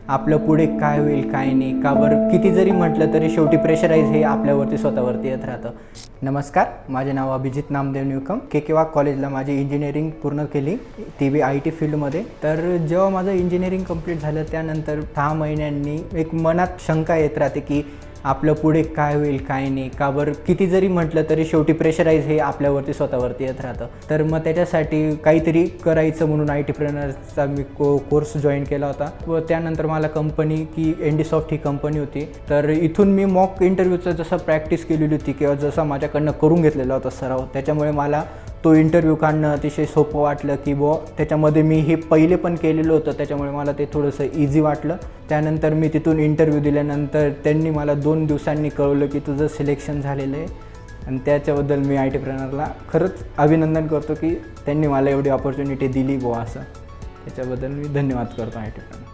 आपलं पुढे काय होईल काय नाही, का बरं किती जरी म्हटलं तरी शेवटी प्रेशराईज हे आपल्यावरती स्वतःवरती येत राहतं. नमस्कार, माझे नाव अभिजित नामदेव न्यूकम. के कॉलेजला माझी इंजिनिअरिंग पूर्ण केली, ती बी IT फील्डमध्ये. तर जेव्हा माझं इंजिनिअरिंग कंप्लीट झालं त्यानंतर 6 महिन्यांनी एक मनात शंका येत राहते की आपलं पुढे काय होईल काय नाही, का बरं किती जरी म्हटलं तरी शेवटी प्रेशराईज हे आपल्यावरती स्वतःवरती येत राहतं. तर मग त्याच्यासाठी काहीतरी करायचं म्हणून IT-प्रेनर्सचा मी कोर्स जॉईन केला होता व त्यानंतर मला कंपनी की एनडीसॉफ्ट ही कंपनी होती. तर इथून मी मॉक इंटरव्ह्यूचं जसं प्रॅक्टिस केलेली होती किंवा जसं माझ्याकडनं करून घेतलेला होता सराव, त्याच्यामुळे मला तो इंटरव्ह्यू काढणं अतिशय सोपं वाटलं की त्याच्यामध्ये मी हे पहिले पण केलेलं होतं, त्याच्यामुळे मला ते थोडंसं इझी वाटलं. त्यानंतर मी तिथून इंटरव्ह्यू दिल्यानंतर त्यांनी मला 2 दिवसांनी कळवलं की तुझं सिलेक्शन झालेलं आहे. आणि त्याच्याबद्दल मी IT-प्रेनरला खरंच अभिनंदन करतो की त्यांनी मला एवढी ऑपॉर्च्युनिटी दिली असं. त्याच्याबद्दल मी धन्यवाद करतो IT-प्रेनर.